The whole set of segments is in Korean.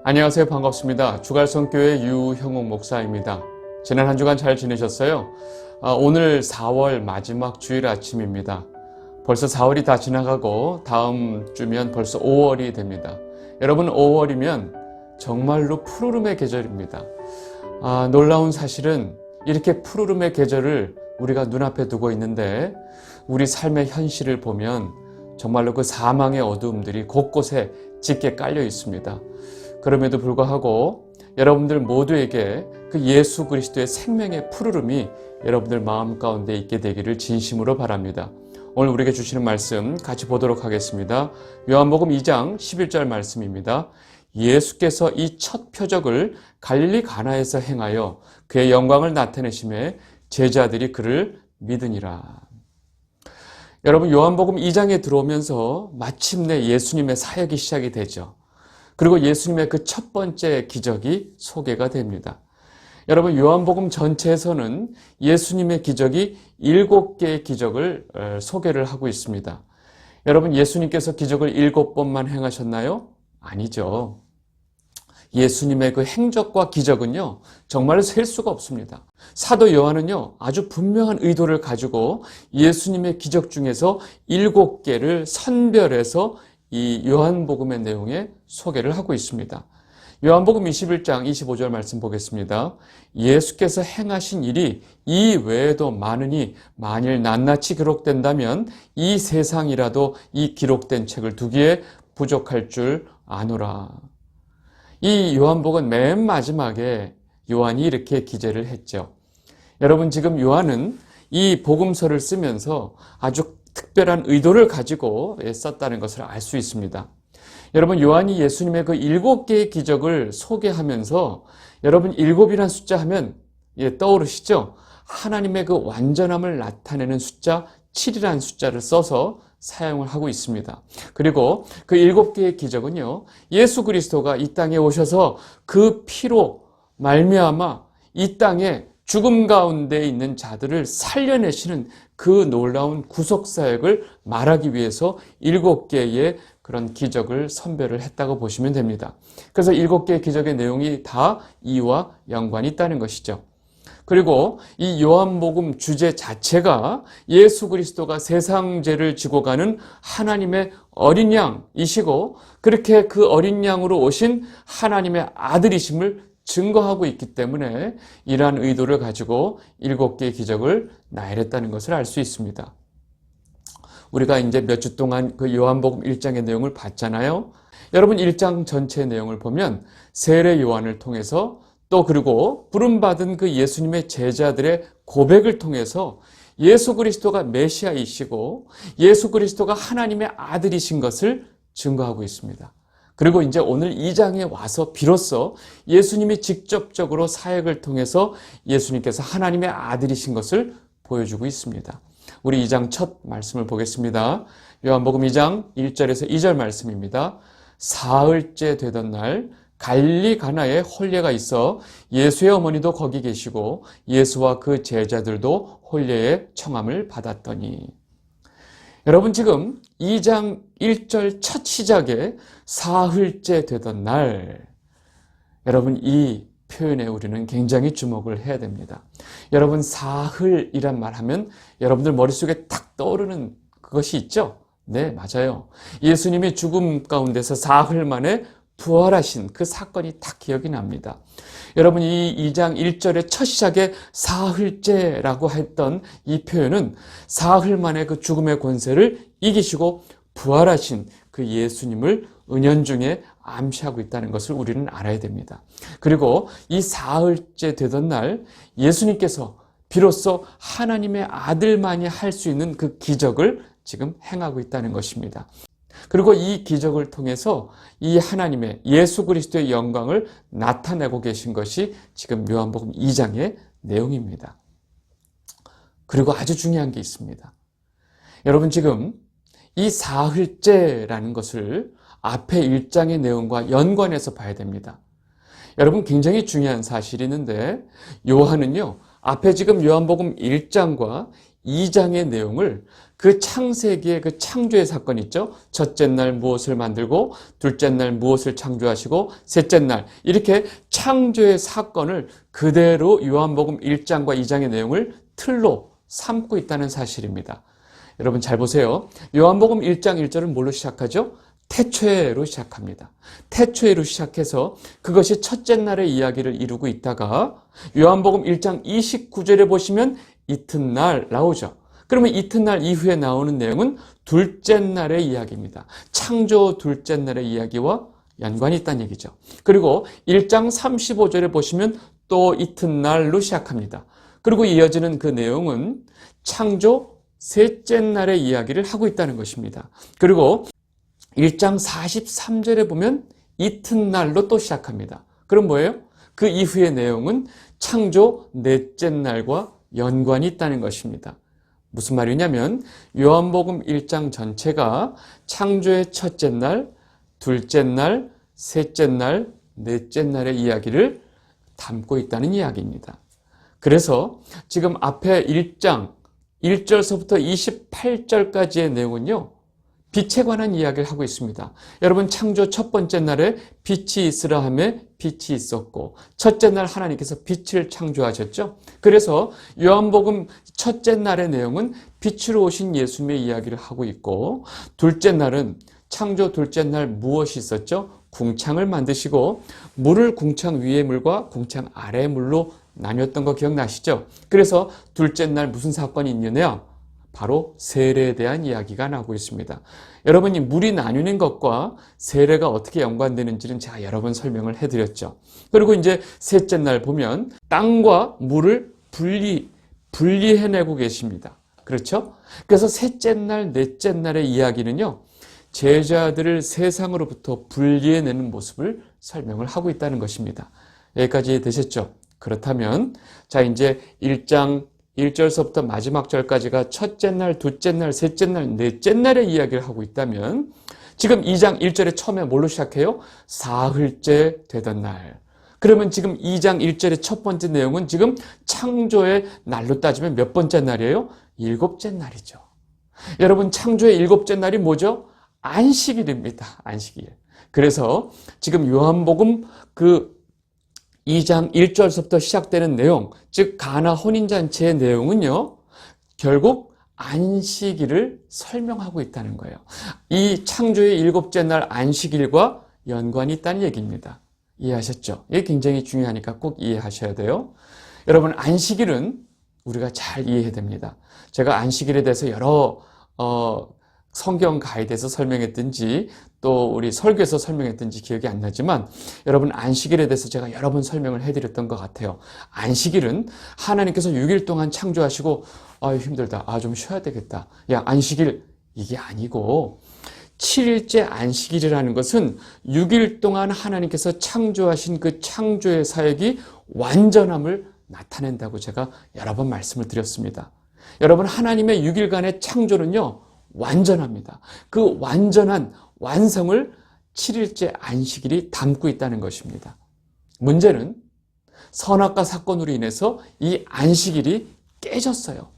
안녕하세요. 반갑습니다. 주갈성교회 유형옥 목사입니다. 지난 한 주간 잘 지내셨어요? 오늘 4월 마지막 주일 아침입니다. 벌써 4월이 다 지나가고 다음 주면 벌써 5월이 됩니다. 여러분, 5월이면 정말로 푸르름의 계절입니다. 놀라운 사실은 이렇게 푸르름의 계절을 우리가 눈앞에 두고 있는데 우리 삶의 현실을 보면 정말로 그 사망의 어두움들이 곳곳에 짙게 깔려 있습니다. 그럼에도 불구하고 여러분들 모두에게 그 예수 그리스도의 생명의 푸르름이 여러분들 마음 가운데 있게 되기를 진심으로 바랍니다. 오늘 우리에게 주시는 말씀 같이 보도록 하겠습니다. 요한복음 2장 11절 말씀입니다. 예수께서 이 첫 표적을 갈릴리 가나에서 행하여 그의 영광을 나타내심에 제자들이 그를 믿으니라. 여러분, 요한복음 2장에 들어오면서 마침내 예수님의 사역이 시작이 되죠. 그리고 예수님의 그 첫 번째 기적이 소개가 됩니다. 여러분, 요한복음 전체에서는 예수님의 기적이 7개의 기적을 소개를 하고 있습니다. 여러분, 예수님께서 기적을 7번만 행하셨나요? 아니죠. 예수님의 그 행적과 기적은요, 정말로 셀 수가 없습니다. 사도 요한은요, 아주 분명한 의도를 가지고 예수님의 기적 중에서 7개를 선별해서 이 요한복음의 내용에 소개를 하고 있습니다. 요한복음 21장 25절 말씀 보겠습니다. 예수께서 행하신 일이 이 외에도 많으니 만일 낱낱이 기록된다면 이 세상이라도 이 기록된 책을 두기에 부족할 줄 아노라. 이 요한복음 맨 마지막에 요한이 이렇게 기재를 했죠. 여러분, 지금 요한은 이 복음서를 쓰면서 아주 특별한 의도를 가지고 썼다는 것을 알 수 있습니다. 여러분, 요한이 예수님의 그 7개의 기적을 소개하면서 여러분, 7이란 숫자 하면 떠오르시죠? 하나님의 그 완전함을 나타내는 숫자 7이라는 숫자를 써서 사용을 하고 있습니다. 그리고 그 7개의 기적은요, 예수 그리스도가 이 땅에 오셔서 그 피로 말미암아 이 땅에 죽음 가운데 있는 자들을 살려내시는 그 놀라운 구속사역을 말하기 위해서 7개의 그런 기적을 선별을 했다고 보시면 됩니다. 그래서 7개의 기적의 내용이 다 이와 연관이 있다는 것이죠. 그리고 이 요한복음 주제 자체가 예수 그리스도가 세상 죄를 지고 가는 하나님의 어린 양이시고, 그렇게 그 어린 양으로 오신 하나님의 아들이심을 증거하고 있기 때문에 이러한 의도를 가지고 7개의 기적을 나열했다는 것을 알 수 있습니다. 우리가 이제 몇 주 동안 그 요한복음 1장의 내용을 봤잖아요. 여러분, 1장 전체 내용을 보면 세례 요한을 통해서 또 그리고 부름받은 그 예수님의 제자들의 고백을 통해서 예수 그리스도가 메시아이시고 예수 그리스도가 하나님의 아들이신 것을 증거하고 있습니다. 그리고 이제 오늘 2장에 와서 비로소 예수님이 직접적으로 사역을 통해서 예수님께서 하나님의 아들이신 것을 보여주고 있습니다. 우리 2장 첫 말씀을 보겠습니다. 요한복음 2장 1절에서 2절 말씀입니다. 사흘째 되던 날 갈릴리 가나에 혼례가 있어 예수의 어머니도 거기 계시고 예수와 그 제자들도 혼례의 청함을 받았더니. 여러분, 지금 2장 1절 첫 시작에 사흘째 되던 날, 여러분, 이 표현에 우리는 굉장히 주목을 해야 됩니다. 여러분, 사흘이란 말 하면 여러분들 머릿속에 탁 떠오르는 그것이 있죠? 네, 맞아요. 예수님이 죽음 가운데서 사흘 만에 부활하신 그 사건이 딱 기억이 납니다. 여러분, 이 2장 1절의 첫 시작에 사흘째라고 했던 이 표현은 사흘 만에 그 죽음의 권세를 이기시고 부활하신 그 예수님을 은연중에 암시하고 있다는 것을 우리는 알아야 됩니다. 그리고 이 사흘째 되던 날 예수님께서 비로소 하나님의 아들만이 할 수 있는 그 기적을 지금 행하고 있다는 것입니다. 그리고 이 기적을 통해서 이 하나님의 예수 그리스도의 영광을 나타내고 계신 것이 지금 요한복음 2장의 내용입니다. 그리고 아주 중요한 게 있습니다. 여러분, 지금 이 사흘째라는 것을 앞에 1장의 내용과 연관해서 봐야 됩니다. 여러분, 굉장히 중요한 사실이 있는데 요한은요, 앞에 지금 요한복음 1장과 2장의 내용을 그 창세기의 그 창조의 사건 있죠? 첫째 날 무엇을 만들고, 둘째 날 무엇을 창조하시고, 셋째 날 이렇게 창조의 사건을 그대로 요한복음 1장과 2장의 내용을 틀로 삼고 있다는 사실입니다. 여러분 잘 보세요. 요한복음 1장 1절은 뭘로 시작하죠? 태초에로 시작합니다. 태초에로 시작해서 그것이 첫째 날의 이야기를 이루고 있다가 요한복음 1장 29절에 보시면 이튿날 나오죠. 그러면 이튿날 이후에 나오는 내용은 둘째 날의 이야기입니다. 창조 둘째 날의 이야기와 연관이 있다는 얘기죠. 그리고 1장 35절에 보시면 또 이튿날로 시작합니다. 그리고 이어지는 그 내용은 창조 셋째 날의 이야기를 하고 있다는 것입니다. 그리고 1장 43절에 보면 이튿날로 또 시작합니다. 그럼 뭐예요? 그 이후의 내용은 창조 넷째 날과 연관이 있다는 것입니다. 무슨 말이냐면 요한복음 1장 전체가 창조의 첫째 날, 둘째 날, 셋째 날, 넷째 날의 이야기를 담고 있다는 이야기입니다. 그래서 지금 앞에 1장 1절서부터 28절까지의 내용은요, 빛에 관한 이야기를 하고 있습니다. 여러분 창조 첫 번째 날에 빛이 있으라 하매 빛이 있었고, 첫째 날 하나님께서 빛을 창조하셨죠. 그래서 요한복음 첫째 날의 내용은 빛으로 오신 예수님의 이야기를 하고 있고, 둘째 날은 창조 둘째 날 무엇이 있었죠? 궁창을 만드시고 물을 궁창 위의 물과 궁창 아래의 물로 나뉘었던 거 기억나시죠? 그래서 둘째 날 무슨 사건이 있느냐? 바로 세례에 대한 이야기가 나오고 있습니다. 여러분이 물이 나뉘는 것과 세례가 어떻게 연관되는지는 제가 여러 번 설명을 해드렸죠. 그리고 이제 셋째 날 보면 땅과 물을 분리해내고 계십니다. 그렇죠? 그래서 셋째 날, 넷째 날의 이야기는요, 제자들을 세상으로부터 분리해내는 모습을 설명을 하고 있다는 것입니다. 여기까지 되셨죠? 그렇다면 자, 이제 1장 1절서부터 마지막 절까지가 첫째 날, 둘째 날, 셋째 날, 넷째 날의 이야기를 하고 있다면 지금 2장 1절에 처음에 뭘로 시작해요? 사흘째 되던 날. 그러면 지금 2장 1절의 첫 번째 내용은 지금 창조의 날로 따지면 몇 번째 날이에요? 7째 날이죠. 여러분 창조의 7째 날이 뭐죠? 안식일입니다. 안식일. 그래서 지금 요한복음 그 2장 1절서부터 시작되는 내용, 즉 가나 혼인잔치의 내용은요, 결국 안식일을 설명하고 있다는 거예요. 이 창조의 7째 날 안식일과 연관이 있다는 얘기입니다. 이해하셨죠? 이게 굉장히 중요하니까 꼭 이해하셔야 돼요. 여러분 안식일은 우리가 잘 이해해야 됩니다. 제가 안식일에 대해서 여러 성경 가이드에서 설명했든지 또 우리 설교에서 설명했든지 기억이 안 나지만 여러분 안식일에 대해서 제가 여러 번 설명을 해드렸던 것 같아요. 안식일은 하나님께서 6일 동안 창조하시고 힘들다, 좀 쉬어야 되겠다, 야 안식일, 이게 아니고 7일째 안식일이라는 것은 6일 동안 하나님께서 창조하신 그 창조의 사역이 완전함을 나타낸다고 제가 여러 번 말씀을 드렸습니다. 여러분 하나님의 6일간의 창조는요 완전합니다. 그 완전한 완성을 7일째 안식일이 담고 있다는 것입니다. 문제는 선악과 사건으로 인해서 이 안식일이 깨졌어요.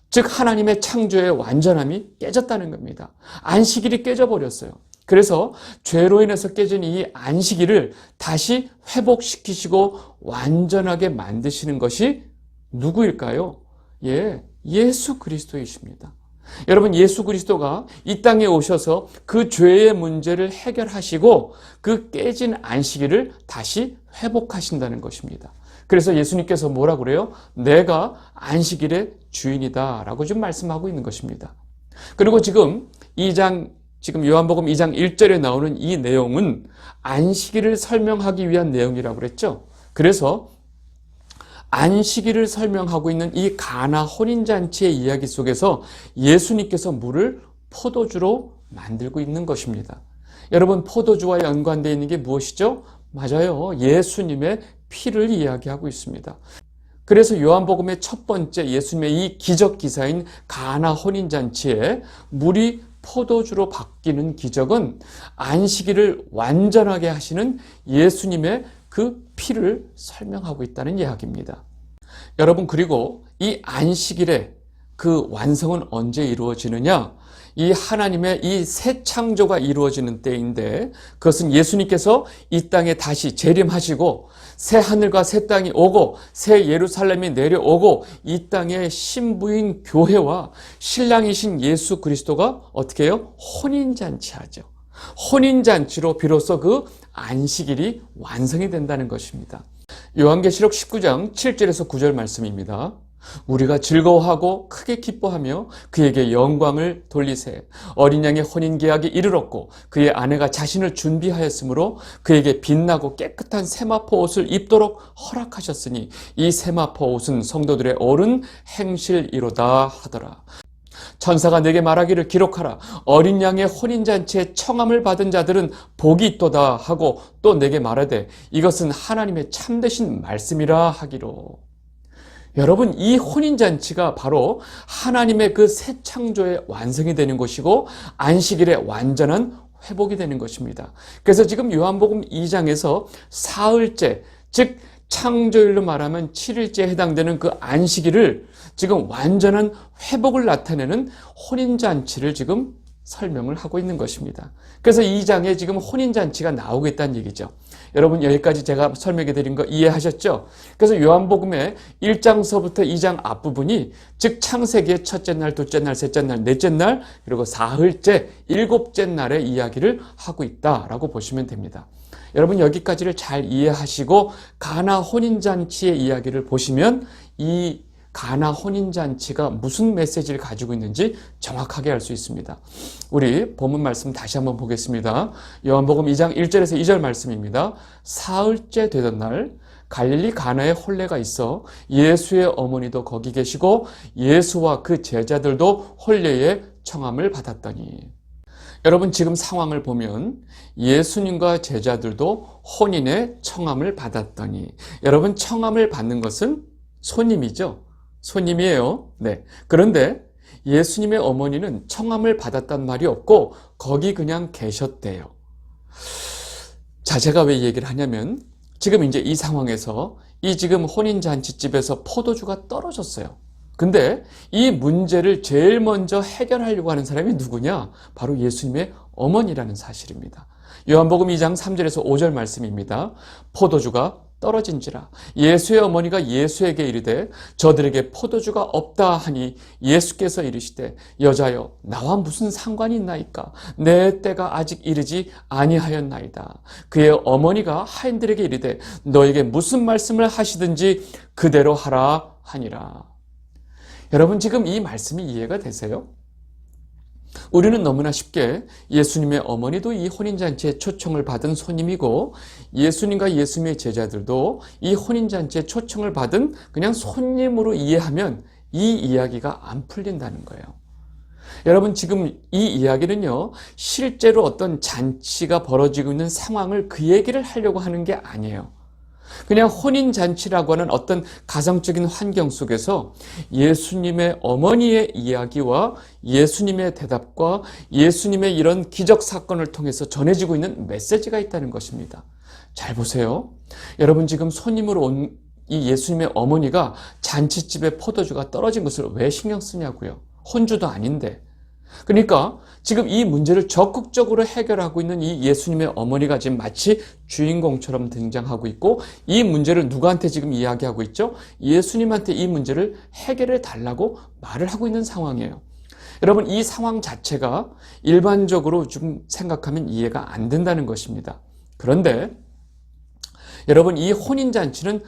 즉 하나님의 창조의 완전함이 깨졌다는 겁니다. 안식일이 깨져버렸어요. 그래서 죄로 인해서 깨진 이 안식일을 다시 회복시키시고 완전하게 만드시는 것이 누구일까요? 예수 그리스도이십니다. 여러분 예수 그리스도가 이 땅에 오셔서 그 죄의 문제를 해결하시고 그 깨진 안식일을 다시 회복하신다는 것입니다. 그래서 예수님께서 뭐라 그래요? 내가 안식일의 주인이다 라고 지금 말씀하고 있는 것입니다. 그리고 지금 요한복음 2장 1절에 나오는 이 내용은 안식일을 설명하기 위한 내용이라고 그랬죠. 그래서 안식일을 설명하고 있는 이 가나 혼인잔치의 이야기 속에서 예수님께서 물을 포도주로 만들고 있는 것입니다. 여러분 포도주와 연관되어 있는 게 무엇이죠? 맞아요. 예수님의 피를 이야기하고 있습니다. 그래서 요한복음의 첫 번째 예수님의 이 기적 기사인 가나 혼인잔치에 물이 포도주로 바뀌는 기적은 안식일을 완전하게 하시는 예수님의 그 피를 설명하고 있다는 이야기입니다. 여러분 그리고 이 안식일에 그 완성은 언제 이루어지느냐? 이 하나님의 이 새 창조가 이루어지는 때인데, 그것은 예수님께서 이 땅에 다시 재림하시고 새 하늘과 새 땅이 오고 새 예루살렘이 내려오고 이 땅의 신부인 교회와 신랑이신 예수 그리스도가 어떻게 해요? 혼인잔치하죠. 혼인잔치로 비로소 그 안식일이 완성이 된다는 것입니다. 요한계시록 19장 7절에서 9절 말씀입니다. 우리가 즐거워하고 크게 기뻐하며 그에게 영광을 돌리세. 어린 양의 혼인 계약이 이르렀고 그의 아내가 자신을 준비하였으므로 그에게 빛나고 깨끗한 세마포 옷을 입도록 허락하셨으니 이 세마포 옷은 성도들의 옳은 행실이로다 하더라. 천사가 내게 말하기를 기록하라. 어린 양의 혼인잔치에 청함을 받은 자들은 복이 있도다 하고 또 내게 말하되 이것은 하나님의 참되신 말씀이라 하기로. 여러분, 이 혼인잔치가 바로 하나님의 그 새 창조의 완성이 되는 것이고 안식일의 완전한 회복이 되는 것입니다. 그래서 지금 요한복음 2장에서 사흘째, 즉 창조일로 말하면 7일째에 해당되는 그 안식일을 지금 완전한 회복을 나타내는 혼인잔치를 지금 설명을 하고 있는 것입니다. 그래서 2장에 지금 혼인잔치가 나오고 있다는 얘기죠. 여러분, 여기까지 제가 설명해 드린 거 이해하셨죠? 그래서 요한복음의 1장서부터 2장 앞부분이 즉 창세기의 첫째 날, 둘째 날, 셋째 날, 넷째 날, 그리고 사흘째, 일곱째 날의 이야기를 하고 있다라고 보시면 됩니다. 여러분, 여기까지를 잘 이해하시고 가나 혼인잔치의 이야기를 보시면 이 가나 혼인잔치가 무슨 메시지를 가지고 있는지 정확하게 알 수 있습니다. 우리 본문 말씀 다시 한번 보겠습니다. 요한복음 2장 1절에서 2절 말씀입니다. 사흘째 되던 날 갈릴리 가나에 혼례가 있어 예수의 어머니도 거기 계시고 예수와 그 제자들도 혼례의 청함을 받았더니. 여러분, 지금 상황을 보면 예수님과 제자들도 혼인의 청함을 받았더니, 여러분, 청함을 받는 것은 손님이죠. 손님이에요. 네. 그런데 예수님의 어머니는 청함을 받았단 말이 없고 거기 그냥 계셨대요. 자, 제가 왜 이 얘기를 하냐면 지금 이제 이 상황에서 이 지금 혼인잔치집에서 포도주가 떨어졌어요. 근데 이 문제를 제일 먼저 해결하려고 하는 사람이 누구냐? 바로 예수님의 어머니라는 사실입니다. 요한복음 2장 3절에서 5절 말씀입니다. 포도주가 떨어진지라. 예수의 어머니가 예수에게 이르되 저들에게 포도주가 없다 하니 예수께서 이르시되 여자여 나와 무슨 상관이 있나이까? 내 때가 아직 이르지 아니하였나이다. 그의 어머니가 하인들에게 이르되 너에게 무슨 말씀을 하시든지 그대로 하라 하니라. 여러분, 지금 이 말씀이 이해가 되세요? 우리는 너무나 쉽게 예수님의 어머니도 이 혼인잔치에 초청을 받은 손님이고 예수님과 예수님의 제자들도 이 혼인잔치에 초청을 받은 그냥 손님으로 이해하면 이 이야기가 안 풀린다는 거예요. 여러분, 지금 이 이야기는요, 실제로 어떤 잔치가 벌어지고 있는 상황을 그 얘기를 하려고 하는 게 아니에요. 그냥 혼인잔치라고 하는 어떤 가정적인 환경 속에서 예수님의 어머니의 이야기와 예수님의 대답과 예수님의 이런 기적 사건을 통해서 전해지고 있는 메시지가 있다는 것입니다. 잘 보세요. 여러분, 지금 손님으로 온 이 예수님의 어머니가 잔치집에 포도주가 떨어진 것을 왜 신경 쓰냐고요. 혼주도 아닌데. 그러니까 지금 이 문제를 적극적으로 해결하고 있는 이 예수님의 어머니가 지금 마치 주인공처럼 등장하고 있고 이 문제를 누구한테 지금 이야기하고 있죠? 예수님한테 이 문제를 해결해 달라고 말을 하고 있는 상황이에요. 여러분, 이 상황 자체가 일반적으로 좀 생각하면 이해가 안 된다는 것입니다. 그런데 여러분, 이 혼인잔치는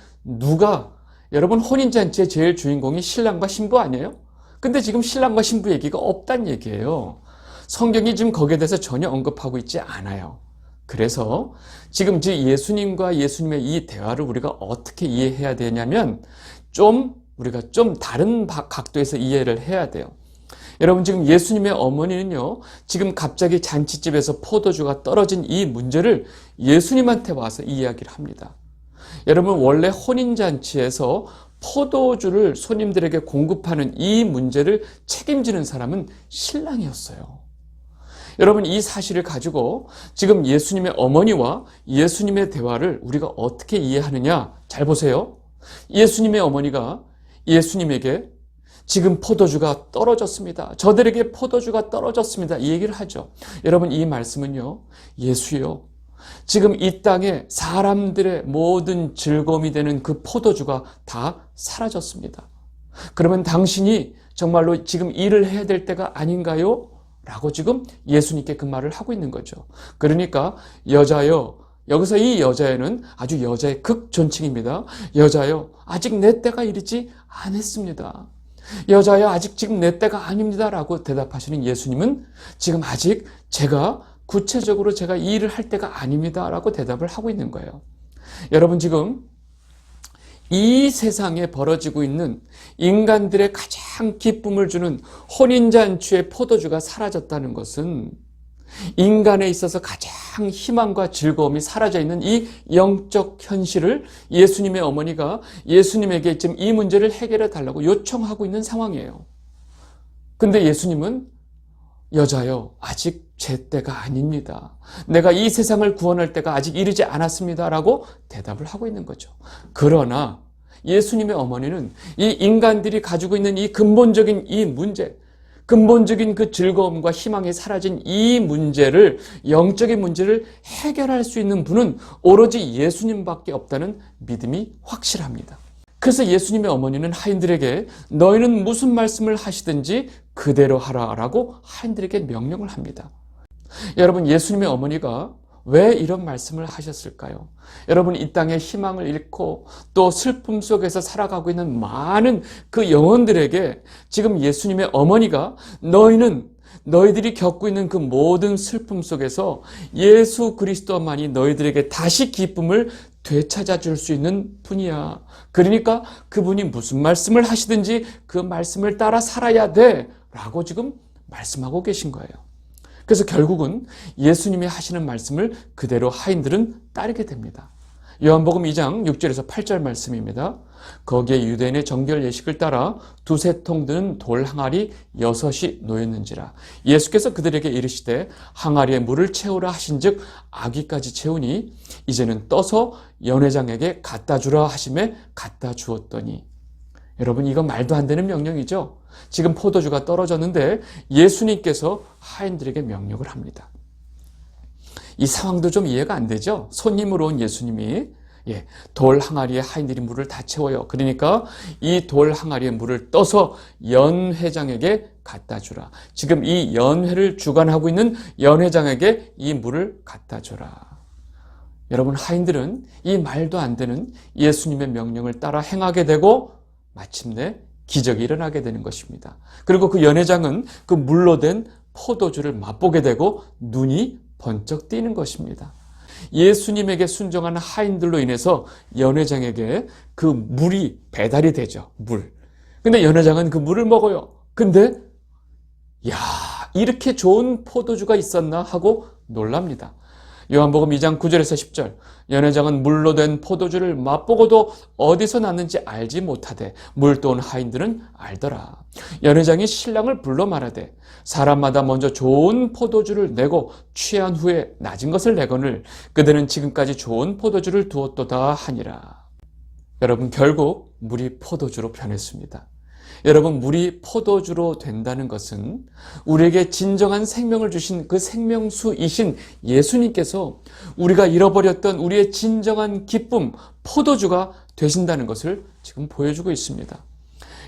여러분, 혼인잔치의 제일 주인공이 신랑과 신부 아니에요? 근데 지금 신랑과 신부 얘기가 없단 얘기예요. 성경이 지금 거기에 대해서 전혀 언급하고 있지 않아요. 그래서 지금 예수님과 예수님의 이 대화를 우리가 어떻게 이해해야 되냐면 우리가 좀 다른 각도에서 이해를 해야 돼요. 여러분, 지금 예수님의 어머니는요, 지금 갑자기 잔치집에서 포도주가 떨어진 이 문제를 예수님한테 와서 이야기를 합니다. 여러분, 원래 혼인잔치에서 포도주를 손님들에게 공급하는 이 문제를 책임지는 사람은 신랑이었어요. 여러분, 이 사실을 가지고 지금 예수님의 어머니와 예수님의 대화를 우리가 어떻게 이해하느냐? 잘 보세요. 예수님의 어머니가 예수님에게 지금 포도주가 떨어졌습니다. 저들에게 포도주가 떨어졌습니다. 이 얘기를 하죠. 여러분, 이 말씀은요, 예수요, 지금 이 땅에 사람들의 모든 즐거움이 되는 그 포도주가 다 사라졌습니다. 그러면 당신이 정말로 지금 일을 해야 될 때가 아닌가요? 라고 지금 예수님께 그 말을 하고 있는 거죠. 그러니까 여자여, 여기서 이 여자애는 아주 여자의 극존칭입니다. 여자여, 아직 내 때가 이르지 않았습니다. 여자여, 아직 지금 내 때가 아닙니다. 라고 대답하시는 예수님은 지금 아직 구체적으로 제가 이 일을 할 때가 아닙니다. 라고 대답을 하고 있는 거예요. 여러분, 지금 이 세상에 벌어지고 있는 인간들의 가장 기쁨을 주는 혼인잔치의 포도주가 사라졌다는 것은 인간에 있어서 가장 희망과 즐거움이 사라져 있는 이 영적 현실을 예수님의 어머니가 예수님에게 지금 이 문제를 해결해 달라고 요청하고 있는 상황이에요. 근데 예수님은 여자여, 아직 제 때가 아닙니다. 내가 이 세상을 구원할 때가 아직 이르지 않았습니다. 라고 대답을 하고 있는 거죠. 그러나 예수님의 어머니는 이 인간들이 가지고 있는 이 근본적인 이 문제, 근본적인 그 즐거움과 희망이 사라진 이 문제를, 영적인 문제를 해결할 수 있는 분은 오로지 예수님밖에 없다는 믿음이 확실합니다. 그래서 예수님의 어머니는 하인들에게 너희는 무슨 말씀을 하시든지 그대로 하라라고 하인들에게 명령을 합니다. 여러분, 예수님의 어머니가 왜 이런 말씀을 하셨을까요? 여러분, 이 땅에 희망을 잃고 또 슬픔 속에서 살아가고 있는 많은 그 영혼들에게 지금 예수님의 어머니가 너희들이 겪고 있는 그 모든 슬픔 속에서 예수 그리스도만이 너희들에게 다시 기쁨을 되찾아 줄 수 있는 분이야. 그러니까 그분이 무슨 말씀을 하시든지 그 말씀을 따라 살아야 돼 라고 지금 말씀하고 계신 거예요. 그래서 결국은 예수님이 하시는 말씀을 그대로 하인들은 따르게 됩니다. 요한복음 2장 6절에서 8절 말씀입니다. 거기에 유대인의 정결 예식을 따라 두세 통 드는 돌 항아리 6이 놓였는지라. 예수께서 그들에게 이르시되 항아리에 물을 채우라 하신즉 아기까지 채우니 이제는 떠서 연회장에게 갖다 주라 하심에 갖다 주었더니. 여러분, 이거 말도 안 되는 명령이죠. 지금 포도주가 떨어졌는데 예수님께서 하인들에게 명령을 합니다. 이 상황도 좀 이해가 안 되죠. 손님으로 온 예수님이 돌 항아리에 하인들이 물을 다 채워요. 그러니까 이 돌 항아리에 물을 떠서 연회장에게 갖다 주라. 지금 이 연회를 주관하고 있는 연회장에게 이 물을 갖다 주라. 여러분, 하인들은 이 말도 안 되는 예수님의 명령을 따라 행하게 되고 마침내 기적이 일어나게 되는 것입니다. 그리고 그 연회장은 그 물로 된 포도주를 맛보게 되고 눈이 번쩍 띄는 것입니다. 예수님에게 순종하는 하인들로 인해서 연회장에게 그 물이 배달이 되죠. 물. 근데 연회장은 그 물을 먹어요. 근데 이렇게 좋은 포도주가 있었나 하고 놀랍니다. 요한복음 2장 9절에서 10절. 연회장은 물로 된 포도주를 맛보고도 어디서 났는지 알지 못하되 물도 온 하인들은 알더라. 연회장이 신랑을 불러 말하되 사람마다 먼저 좋은 포도주를 내고 취한 후에 낮은 것을 내거늘 그들은 지금까지 좋은 포도주를 두었도다 하니라. 여러분, 결국 물이 포도주로 변했습니다. 여러분, 물이 포도주로 된다는 것은 우리에게 진정한 생명을 주신 그 생명수이신 예수님께서 우리가 잃어버렸던 우리의 진정한 기쁨, 포도주가 되신다는 것을 지금 보여주고 있습니다.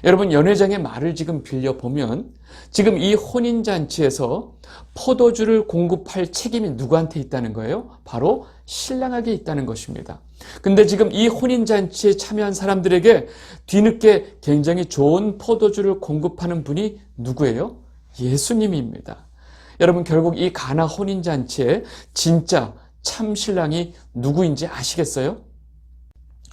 여러분, 연회장의 말을 지금 빌려보면 지금 이 혼인잔치에서 포도주를 공급할 책임이 누구한테 있다는 거예요? 바로 신랑에게 있다는 것입니다. 근데 지금 이 혼인잔치에 참여한 사람들에게 뒤늦게 굉장히 좋은 포도주를 공급하는 분이 누구예요? 예수님입니다. 여러분, 결국 이 가나 혼인잔치에 진짜 참 신랑이 누구인지 아시겠어요?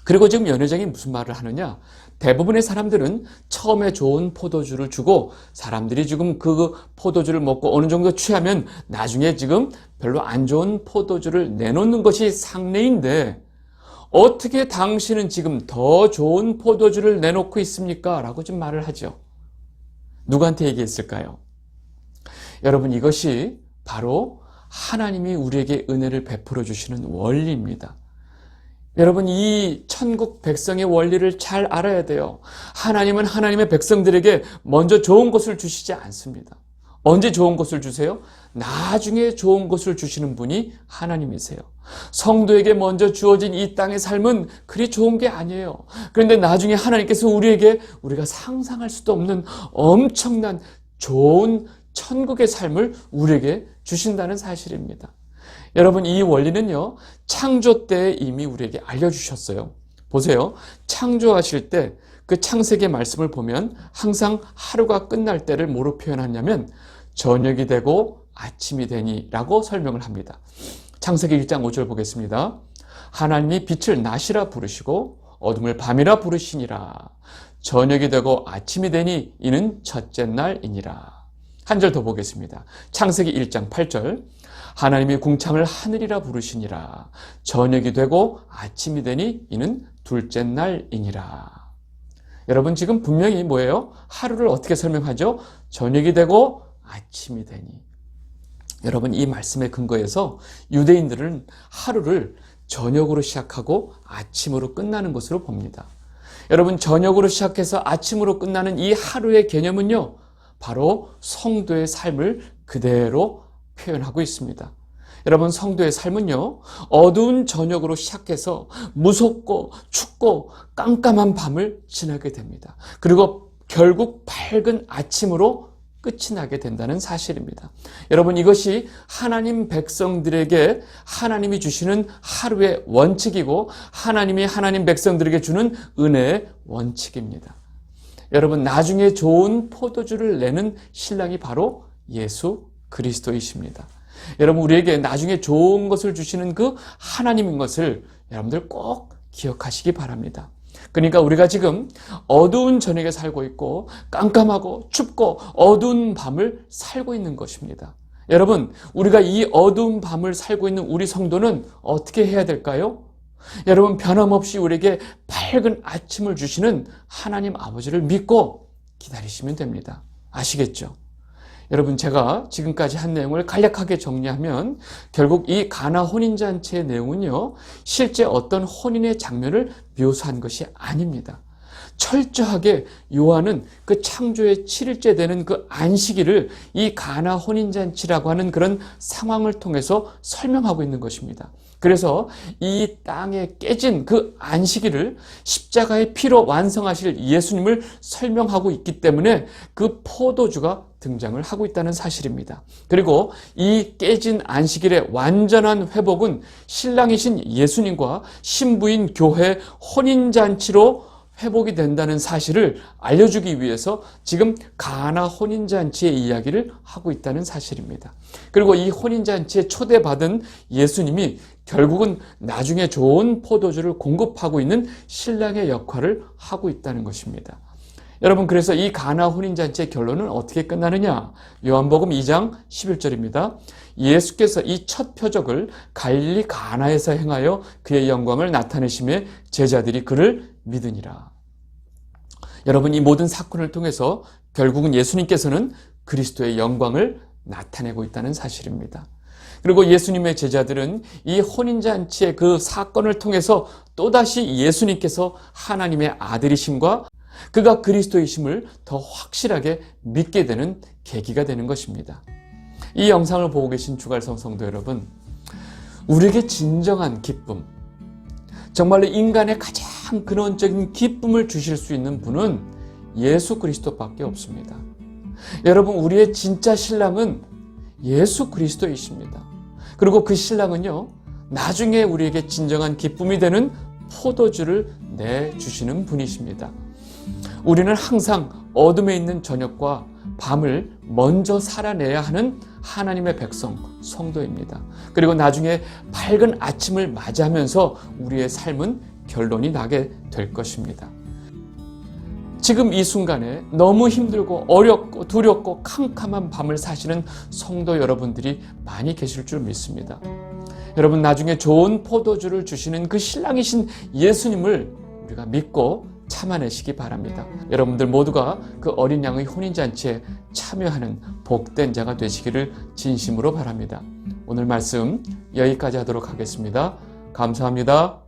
그리고 지금 연회장이 무슨 말을 하느냐? 대부분의 사람들은 처음에 좋은 포도주를 주고 사람들이 지금 그 포도주를 먹고 어느 정도 취하면 나중에 지금 별로 안 좋은 포도주를 내놓는 것이 상례인데 어떻게 당신은 지금 더 좋은 포도주를 내놓고 있습니까? 라고 좀 말을 하죠. 누구한테 얘기했을까요? 여러분, 이것이 바로 하나님이 우리에게 은혜를 베풀어 주시는 원리입니다. 여러분, 이 천국 백성의 원리를 잘 알아야 돼요. 하나님은 하나님의 백성들에게 먼저 좋은 것을 주시지 않습니다. 언제 좋은 것을 주세요? 나중에 좋은 것을 주시는 분이 하나님이세요. 성도에게 먼저 주어진 이 땅의 삶은 그리 좋은 게 아니에요. 그런데 나중에 하나님께서 우리에게 우리가 상상할 수도 없는 엄청난 좋은 천국의 삶을 우리에게 주신다는 사실입니다. 여러분, 이 원리는요, 창조 때 이미 우리에게 알려주셨어요. 보세요. 창조하실 때 그 창세기 말씀을 보면 항상 하루가 끝날 때를 뭐로 표현하냐면 저녁이 되고 아침이 되니 라고 설명을 합니다. 창세기 1장 5절 보겠습니다. 하나님이 빛을 낮이라 부르시고 어둠을 밤이라 부르시니라. 저녁이 되고 아침이 되니 이는 첫째 날이니라. 한 절 더 보겠습니다. 창세기 1장 8절. 하나님이 궁창을 하늘이라 부르시니라. 저녁이 되고 아침이 되니 이는 둘째 날이니라. 여러분, 지금 분명히 뭐예요? 하루를 어떻게 설명하죠? 저녁이 되고 아침이 되니. 여러분, 이 말씀의 근거에서 유대인들은 하루를 저녁으로 시작하고 아침으로 끝나는 것으로 봅니다. 여러분, 저녁으로 시작해서 아침으로 끝나는 이 하루의 개념은요, 바로 성도의 삶을 그대로 표현하고 있습니다. 여러분, 성도의 삶은요, 어두운 저녁으로 시작해서 무섭고 춥고 깜깜한 밤을 지나게 됩니다. 그리고 결국 밝은 아침으로 끝이 나게 된다는 사실입니다. 여러분, 이것이 하나님 백성들에게 하나님이 주시는 하루의 원칙이고 하나님이 하나님 백성들에게 주는 은혜의 원칙입니다. 여러분, 나중에 좋은 포도주를 내는 신랑이 바로 예수 그리스도이십니다. 여러분, 우리에게 나중에 좋은 것을 주시는 그 하나님인 것을 여러분들 꼭 기억하시기 바랍니다. 그러니까 우리가 지금 어두운 저녁에 살고 있고 깜깜하고 춥고 어두운 밤을 살고 있는 것입니다. 여러분, 우리가 이 어두운 밤을 살고 있는 우리 성도는 어떻게 해야 될까요? 여러분, 변함없이 우리에게 밝은 아침을 주시는 하나님 아버지를 믿고 기다리시면 됩니다. 아시겠죠? 여러분, 제가 지금까지 한 내용을 간략하게 정리하면 결국 이 가나 혼인잔치의 내용은요, 실제 어떤 혼인의 장면을 묘사한 것이 아닙니다. 철저하게 요한은 그 창조의 7일째 되는 그 안식일을 이 가나 혼인잔치라고 하는 그런 상황을 통해서 설명하고 있는 것입니다. 그래서 이 땅에 깨진 그 안식일을 십자가의 피로 완성하실 예수님을 설명하고 있기 때문에 그 포도주가 등장을 하고 있다는 사실입니다. 그리고 이 깨진 안식일의 완전한 회복은 신랑이신 예수님과 신부인 교회 혼인잔치로 회복이 된다는 사실을 알려주기 위해서 지금 가나 혼인잔치의 이야기를 하고 있다는 사실입니다. 그리고 이 혼인잔치에 초대받은 예수님이 결국은 나중에 좋은 포도주를 공급하고 있는 신랑의 역할을 하고 있다는 것입니다. 여러분, 그래서 이 가나 혼인잔치의 결론은 어떻게 끝나느냐? 요한복음 2장 11절입니다. 예수께서 이 첫 표적을 갈릴리 가나에서 행하여 그의 영광을 나타내심에 제자들이 그를 믿으니라. 여러분, 이 모든 사건을 통해서 결국은 예수님께서는 그리스도의 영광을 나타내고 있다는 사실입니다. 그리고 예수님의 제자들은 이 혼인잔치의 그 사건을 통해서 또다시 예수님께서 하나님의 아들이심과 그가 그리스도이심을 더 확실하게 믿게 되는 계기가 되는 것입니다. 이 영상을 보고 계신 주갈성 성도 여러분, 우리에게 진정한 기쁨, 정말로 인간의 가장 근원적인 기쁨을 주실 수 있는 분은 예수 그리스도밖에 없습니다. 여러분, 우리의 진짜 신랑은 예수 그리스도이십니다. 그리고 그 신랑은요, 나중에 우리에게 진정한 기쁨이 되는 포도주를 내주시는 분이십니다. 우리는 항상 어둠에 있는 저녁과 밤을 먼저 살아내야 하는 하나님의 백성, 성도입니다. 그리고 나중에 밝은 아침을 맞이하면서 우리의 삶은 결론이 나게 될 것입니다. 지금 이 순간에 너무 힘들고 어렵고 두렵고 캄캄한 밤을 사시는 성도 여러분들이 많이 계실 줄 믿습니다. 여러분, 나중에 좋은 포도주를 주시는 그 신랑이신 예수님을 우리가 믿고 참아내시기 바랍니다. 여러분들 모두가 그 어린 양의 혼인잔치에 참여하는 복된 자가 되시기를 진심으로 바랍니다. 오늘 말씀 여기까지 하도록 하겠습니다. 감사합니다.